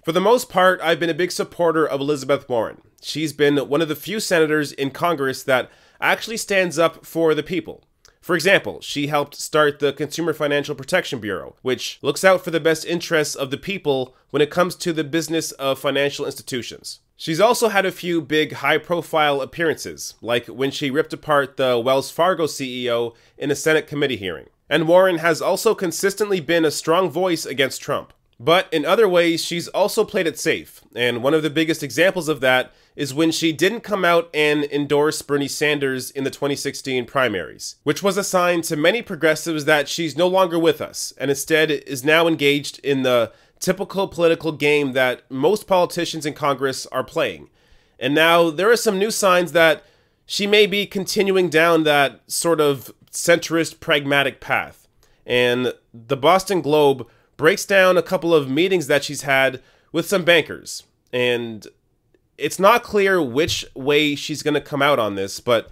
For the most part, I've been a big supporter of Elizabeth Warren. She's been one of the few senators in Congress that actually stands up for the people. For example, she helped start the Consumer Financial Protection Bureau, which looks out for the best interests of the people when it comes to the business of financial institutions. She's also had a few big high-profile appearances, like when she ripped apart the Wells Fargo CEO in a Senate committee hearing. And Warren has also consistently been a strong voice against Trump. But in other ways, she's also played it safe, and one of the biggest examples of that is when she didn't come out and endorse Bernie Sanders in the 2016 primaries, which was a sign to many progressives that she's no longer with us, and instead is now engaged in the typical political game that most politicians in Congress are playing. And now there are some new signs that she may be continuing down that sort of centrist pragmatic path. And the Boston Globe breaks down a couple of meetings that she's had with some bankers. And it's not clear which way she's going to come out on this, but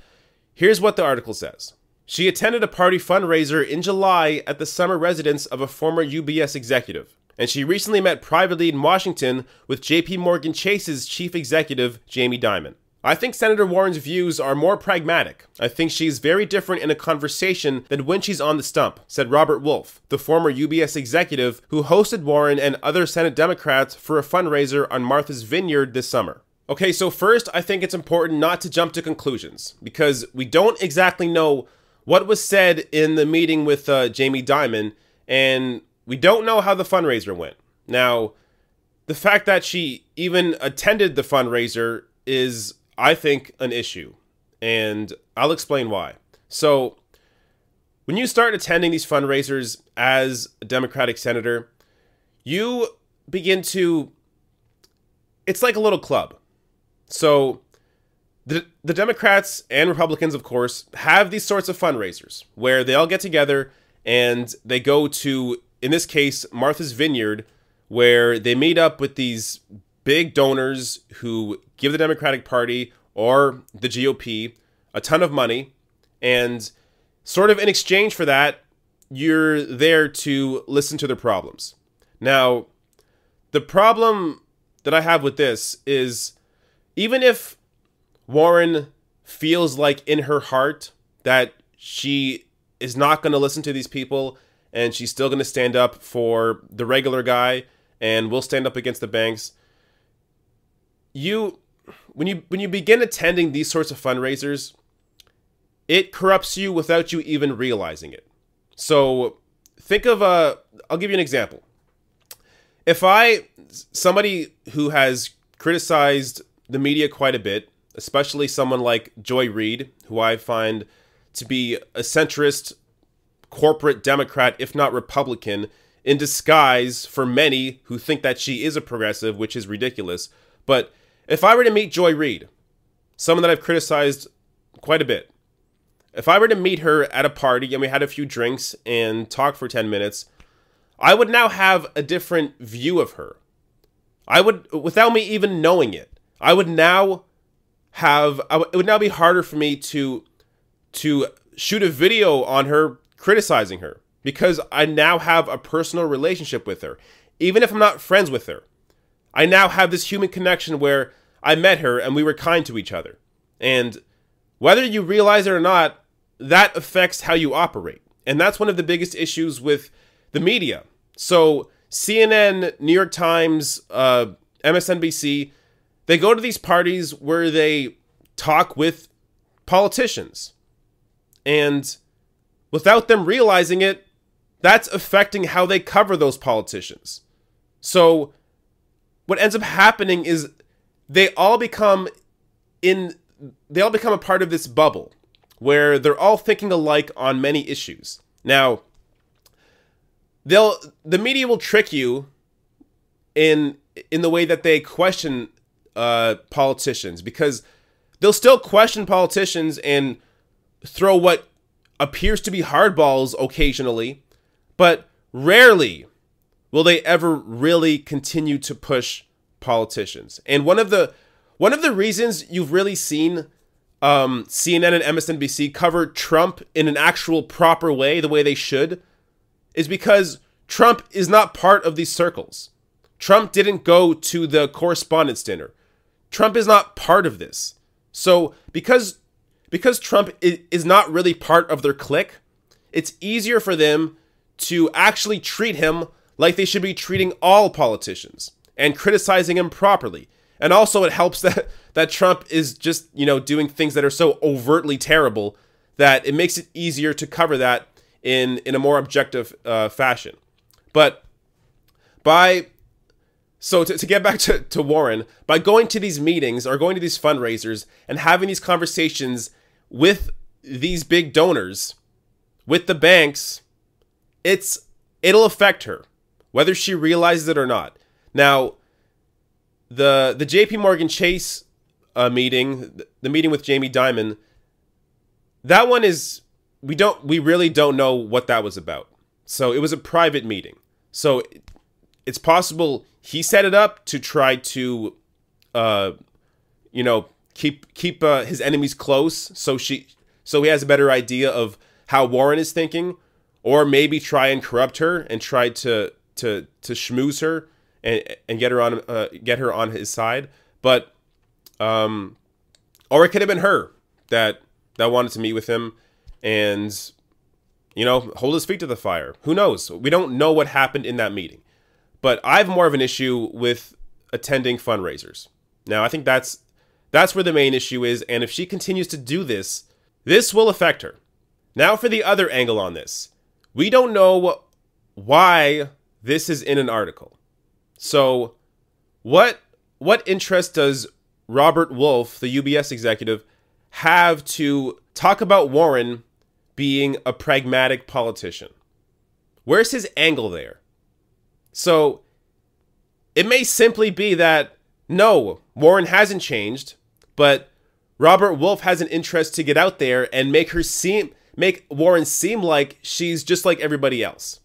here's what the article says. She attended a party fundraiser in July at the summer residence of a former UBS executive. And she recently met privately in Washington with JP Morgan Chase's chief executive, Jamie Dimon. I think Senator Warren's views are more pragmatic. I think she's very different in a conversation than when she's on the stump, said Robert Wolf, the former UBS executive who hosted Warren and other Senate Democrats for a fundraiser on Martha's Vineyard this summer. Okay, so first, I think it's important not to jump to conclusions, because we don't exactly know what was said in the meeting with Jamie Dimon, and we don't know how the fundraiser went. Now, the fact that she even attended the fundraiser is, I think, an issue, and I'll explain why. So, when you start attending these fundraisers as a Democratic senator, you begin to, it's like a little club. So, the Democrats and Republicans, of course, have these sorts of fundraisers where they all get together and they go to, in this case, Martha's Vineyard, where they meet up with these big donors who give the Democratic Party or the GOP a ton of money, and sort of in exchange for that, you're there to listen to their problems. Now, the problem that I have with this is, even if Warren feels like in her heart that she is not going to listen to these people and she's still going to stand up for the regular guy and will stand up against the banks, when you begin attending these sorts of fundraisers, it corrupts you without you even realizing it. So think of I'll give you an example. If somebody who has criticized the media quite a bit, especially someone like Joy Reid, who I find to be a centrist corporate Democrat, if not Republican, in disguise for many who think that she is a progressive, which is ridiculous. But if I were to meet Joy Reid, someone that I've criticized quite a bit, if I were to meet her at a party and we had a few drinks and talk for 10 minutes, I would now have a different view of her. I would, without me even knowing it, it would now be harder for me to shoot a video on her criticizing her, because I now have a personal relationship with her. Even if I'm not friends with her, I now have this human connection where I met her and we were kind to each other. And whether you realize it or not, that affects how you operate. And that's one of the biggest issues with the media. So CNN, New York Times, MSNBC, they go to these parties where they talk with politicians. And without them realizing it, that's affecting how they cover those politicians. So what ends up happening is they all become a part of this bubble where they're all thinking alike on many issues. Now, the media will trick you in the way that they question politicians, because they'll still question politicians and throw what appears to be hardballs occasionally, but rarely will they ever really continue to push politicians. And one of the reasons you've really seen CNN and MSNBC cover Trump in an actual proper way, the way they should, is because Trump is not part of these circles. Trump didn't go to the correspondence dinner. Trump is not part of this. So because Trump is not really part of their clique, it's easier for them to actually treat him like they should be treating all politicians and criticizing him properly. And also it helps that Trump is just, doing things that are so overtly terrible that it makes it easier to cover that in a more objective fashion. But to get back to Warren, by going to these meetings or going to these fundraisers and having these conversations with these big donors, with the banks, it'll affect her, whether she realizes it or not. Now, the JP Morgan Chase meeting, the meeting with Jamie Dimon, that one is, we really don't know what that was about. So it was a private meeting. So it's possible he set it up to try to, keep his enemies close. So he has a better idea of how Warren is thinking, or maybe try and corrupt her and try to schmooze her and get her on his side. But, or it could have been her that wanted to meet with him and, hold his feet to the fire. Who knows? We don't know what happened in that meeting. But I have more of an issue with attending fundraisers. Now, I think that's where the main issue is. And if she continues to do this, this will affect her. Now, for the other angle on this, we don't know why this is in an article. So what interest does Robert Wolf, the UBS executive, have to talk about Warren being a pragmatic politician? Where's his angle there? So it may simply be that, no, Warren hasn't changed, but Robert Wolf has an interest to get out there and make Warren seem like she's just like everybody else,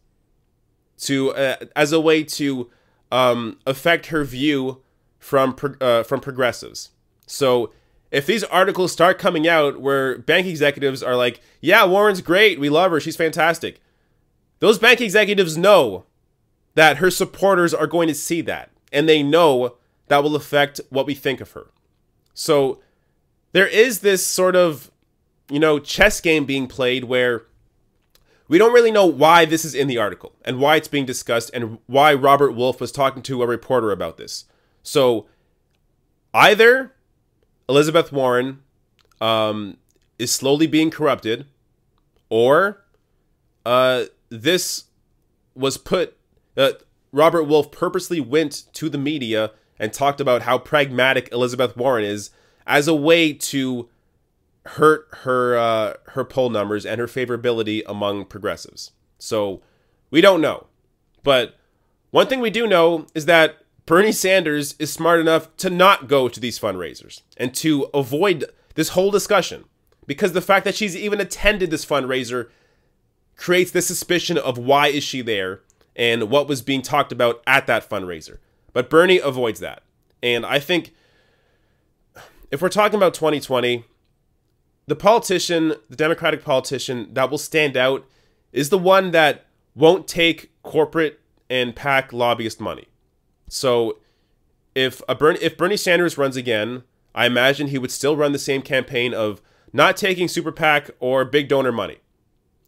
as a way to affect her view from progressives. So if these articles start coming out where bank executives are like, yeah, Warren's great, we love her, she's fantastic, those bank executives know that her supporters are going to see that, and they know that will affect what we think of her. So there is this sort of, chess game being played where we don't really know why this is in the article and why it's being discussed and why Robert Wolf was talking to a reporter about this. So either Elizabeth Warren is slowly being corrupted, or this was Robert Wolf purposely went to the media and talked about how pragmatic Elizabeth Warren is as a way to hurt her poll numbers and her favorability among progressives. So we don't know. But one thing we do know is that Bernie Sanders is smart enough to not go to these fundraisers and to avoid this whole discussion, because the fact that she's even attended this fundraiser creates this suspicion of why is she there and what was being talked about at that fundraiser. But Bernie avoids that. And I think if we're talking about 2020, the Democratic politician that will stand out is the one that won't take corporate and PAC lobbyist money. So if Bernie Sanders runs again, I imagine he would still run the same campaign of not taking super PAC or big donor money,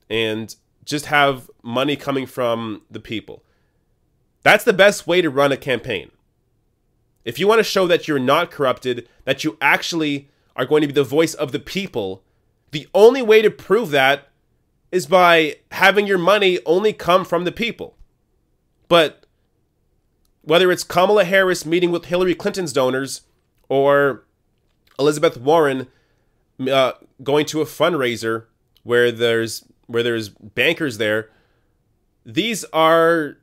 and just have money coming from the people. That's the best way to run a campaign. If you want to show that you're not corrupted, that you actually are going to be the voice of the people, the only way to prove that is by having your money only come from the people. But whether it's Kamala Harris meeting with Hillary Clinton's donors, or Elizabeth Warren going to a fundraiser where there's bankers there, these are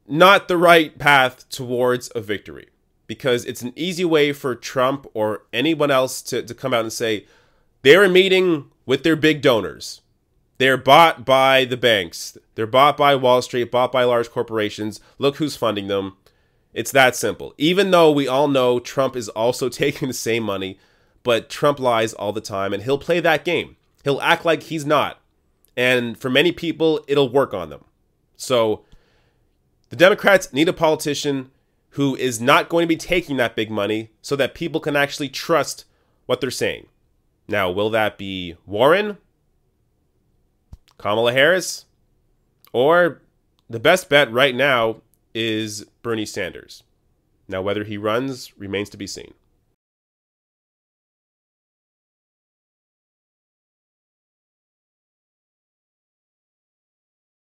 not the right path towards a victory, because it's an easy way for Trump or anyone else to come out and say they're meeting with their big donors. They're bought by the banks. They're bought by Wall Street, bought by large corporations. Look who's funding them. It's that simple. Even though we all know Trump is also taking the same money, but Trump lies all the time, and he'll play that game. He'll act like he's not. And for many people, it'll work on them. So The Democrats need a politician who is not going to be taking that big money so that people can actually trust what they're saying. Now, will that be Warren, Kamala Harris, or the best bet right now is Bernie Sanders? Now, whether he runs remains to be seen.